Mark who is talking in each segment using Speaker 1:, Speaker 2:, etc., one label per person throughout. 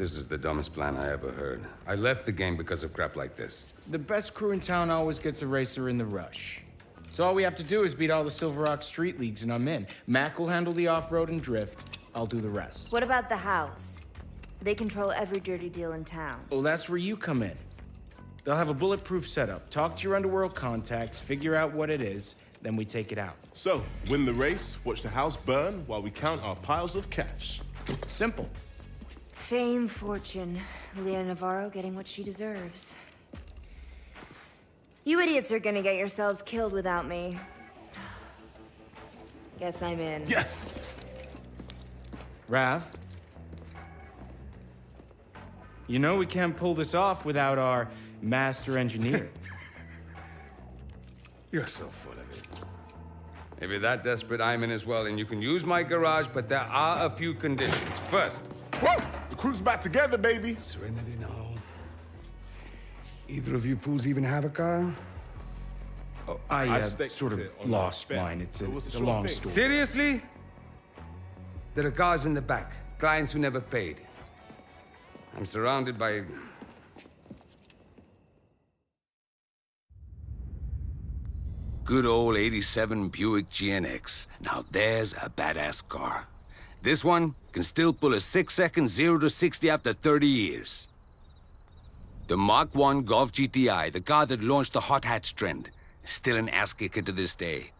Speaker 1: This is the dumbest plan I ever heard. I left the game because of crap like this.
Speaker 2: The best crew in town always gets a racer in the rush. So all we have to do is beat all the Silver Rock street leagues and I'm in. Mac will handle the off-road and drift. I'll do the rest.
Speaker 3: What about the house? They control every dirty deal in town.
Speaker 2: Well, that's where you come in. They'll have a bulletproof setup. Talk to your underworld contacts, figure out what it is, then we take it out.
Speaker 4: So, win the race, watch the house burn while we count our piles of cash.
Speaker 2: Simple.
Speaker 3: Fame, fortune. Leah Navarro getting what she deserves. You idiots are gonna get yourselves killed without me. Guess I'm in.
Speaker 4: Yes!
Speaker 2: Rav? You know we can't pull this off without our master engineer.
Speaker 1: You're so full of it. If you're that desperate, I'm in as well, and you can use my garage, but there are a few conditions. First...
Speaker 4: Woo! The crew's back together, baby!
Speaker 5: Serenity, no. Either of you fools even have a car?
Speaker 2: Oh, I
Speaker 4: staked
Speaker 2: sort
Speaker 4: it
Speaker 2: of
Speaker 4: on
Speaker 2: lost
Speaker 4: that bet.
Speaker 2: mine. It's
Speaker 4: It was a
Speaker 2: a
Speaker 4: sure
Speaker 2: long
Speaker 4: thing.
Speaker 2: story.
Speaker 1: Seriously? There are cars in the back. Clients who never paid. I'm surrounded by... Good old 87 Buick GNX. Now there's a badass car. This one can still pull a 6-second 0 to 60 after 30 years. The Mark 1 Golf GTI, the car that launched the hot hatch trend, still an ass-kicker to this day.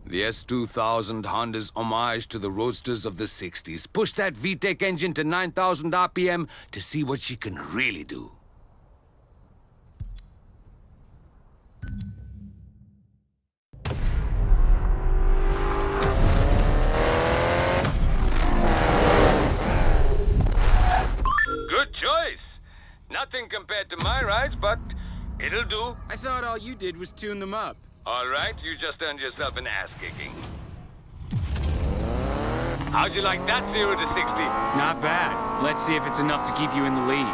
Speaker 1: The S2000 Honda's homage to the roadsters of the 60s. Push that VTEC engine to 9,000 RPM to see what she can really do. Good choice. Nothing compared to my rides, but it'll do.
Speaker 2: I thought all you did was tune them up.
Speaker 1: All right, you just earned yourself an ass-kicking. How'd you like that 0 to 60?
Speaker 2: Not bad. Let's see if it's enough to keep you in the lead.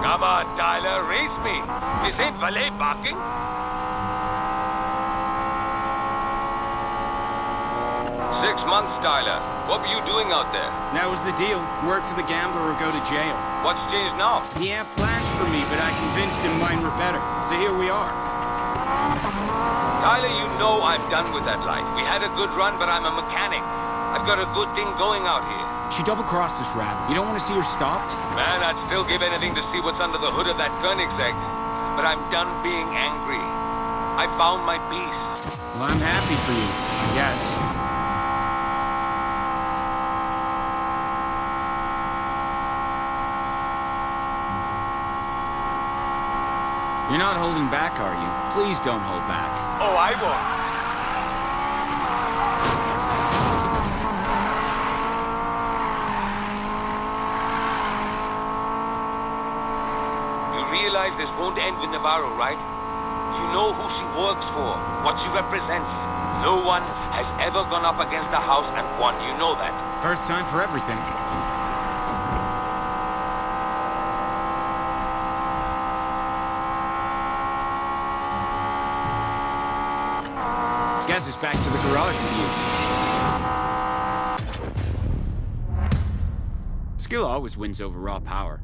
Speaker 1: Come on, Tyler, race me. This ain't valet parking. 6 months, Tyler. What were you doing out there?
Speaker 2: That was the deal. Work for the gambler or go to jail.
Speaker 1: What's changed now?
Speaker 2: He had plans for me, but I convinced him mine were better. So here we are.
Speaker 1: Tyler, you know I'm done with that life. We had a good run, but I'm a mechanic. I've got a good thing going out here.
Speaker 2: She double-crossed us, Rav. You don't want to see her stopped?
Speaker 1: Man, I'd still give anything to see what's under the hood of that Koenigsegg. But I'm done being angry. I found my peace.
Speaker 2: Well, I'm happy for you, I guess. You're not holding back, are you? Please don't hold back.
Speaker 1: Oh, I won't. This won't end with Navarro, right? You know who she works for, what she represents. No one has ever gone up against the house and won. You know that.
Speaker 2: First time for everything. Guess it's back to the garage with you. Skill always wins over raw power.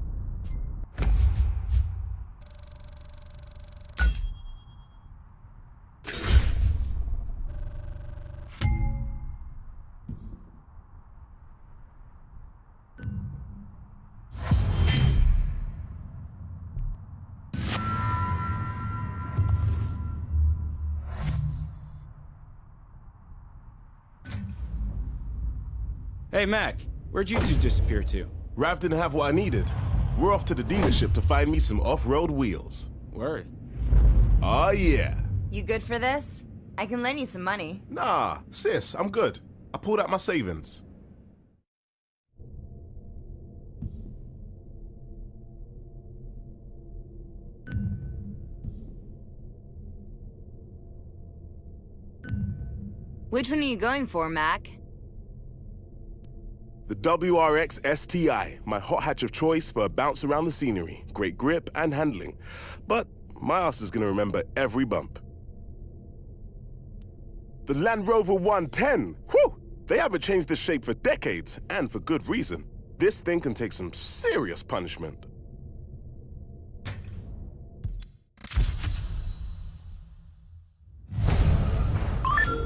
Speaker 2: Hey, Mac, where'd you two disappear to?
Speaker 4: Rav didn't have what I needed. We're off to the dealership to find me some off-road wheels.
Speaker 2: Word.
Speaker 4: Oh, yeah.
Speaker 3: You good for this? I can lend you some money.
Speaker 4: Nah, sis, I'm good. I pulled out my savings.
Speaker 3: Which one are you going for, Mac?
Speaker 4: The WRX STI, my hot hatch of choice for a bounce around the scenery. Great grip and handling. But my ass is gonna remember every bump. The Land Rover 110, whew! They haven't changed this shape for decades, and for good reason. This thing can take some serious punishment.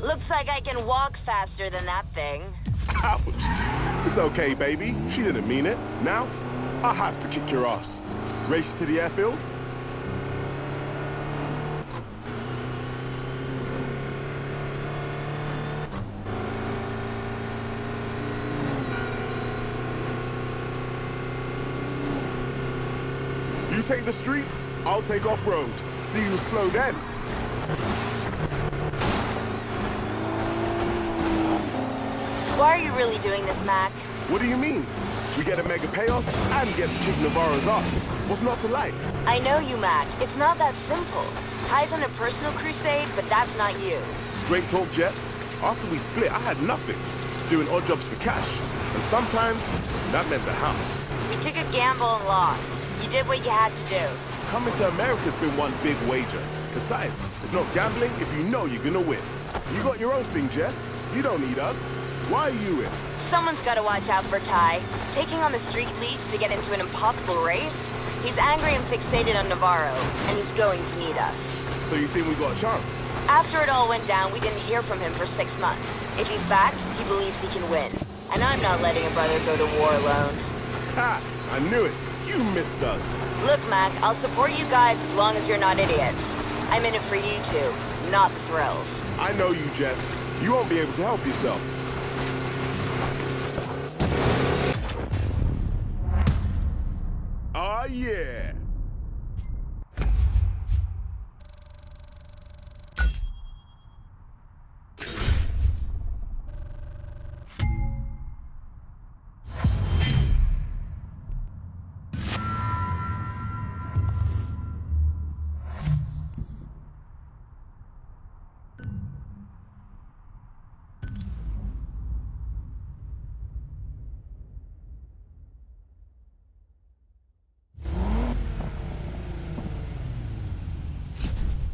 Speaker 6: Looks like I can walk faster than that thing.
Speaker 4: Ouch! It's okay, baby. She didn't mean it. Now, I have to kick your ass. Race to the airfield? You take the streets, I'll take off-road. See you slow then.
Speaker 6: Why are you really doing this, Mac?
Speaker 4: What do you mean? We get a mega payoff and get to kick Navarro's ass. What's not to like?
Speaker 6: I know you, Mac. It's not that simple. Ty's on a personal crusade, but that's not you.
Speaker 4: Straight talk, Jess. After we split, I had nothing. Doing odd jobs for cash. And sometimes, that meant the house.
Speaker 6: You took a gamble and lost. You did what you had to do.
Speaker 4: Coming to America's been one big wager. Besides, it's not gambling if you know you're gonna win. You got your own thing, Jess. You don't need us. Why are you in?
Speaker 6: Someone's got to watch out for Ty. Taking on the street leads to get into an impossible race? He's angry and fixated on Navarro, and he's going to need us.
Speaker 4: So you think we got a chance?
Speaker 6: After it all went down, we didn't hear from him for 6 months. If he's back, he believes he can win. And I'm not letting a brother go to war alone.
Speaker 4: Ha! I knew it. You missed us.
Speaker 6: Look, Mac, I'll support you guys as long as you're not idiots. I'm in it for you two, not the thrills.
Speaker 4: I know you, Jess. You won't be able to help yourself. Ah, yeah.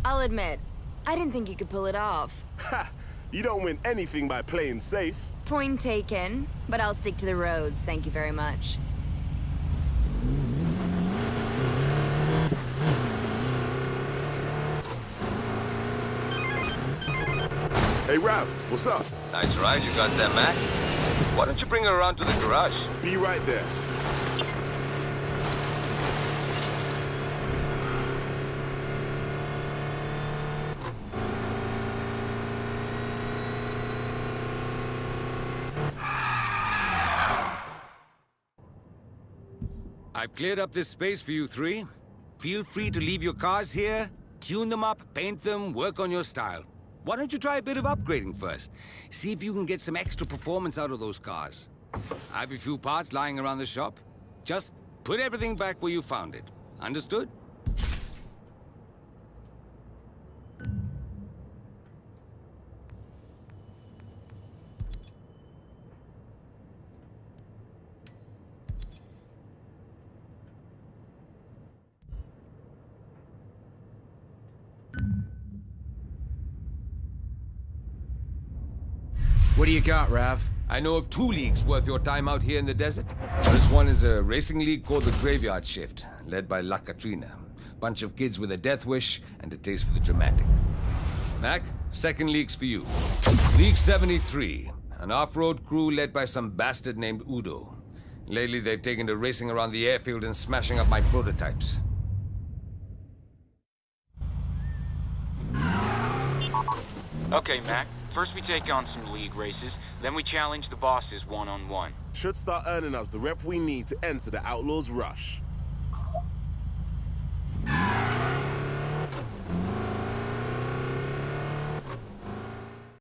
Speaker 3: I'll admit, I didn't think you could pull it off.
Speaker 4: Ha! You don't win anything by playing safe.
Speaker 3: Point taken, but I'll stick to the roads, thank you very much.
Speaker 4: Hey, Rav, what's up?
Speaker 1: Nice ride you got there, Mac. Why don't you bring her around to the garage?
Speaker 4: Be right there.
Speaker 1: I've cleared up this space for you three. Feel free to leave your cars here, tune them up, paint them, work on your style. Why don't you try a bit of upgrading first? See if you can get some extra performance out of those cars. I have a few parts lying around the shop. Just put everything back where you found it. Understood?
Speaker 2: What do you got, Rav?
Speaker 1: I know of 2 leagues worth your time out here in the desert. This one is a racing league called the Graveyard Shift, led by La Katrina. Bunch of kids with a death wish and a taste for the dramatic. Mac, second league's for you. League 73, an off-road crew led by some bastard named Udo. Lately, they've taken to racing around the airfield and smashing up my prototypes.
Speaker 7: Okay, Mac. First we take on some league races, then we challenge the bosses one-on-one.
Speaker 4: Should start earning us the rep we need to enter the Outlaws Rush.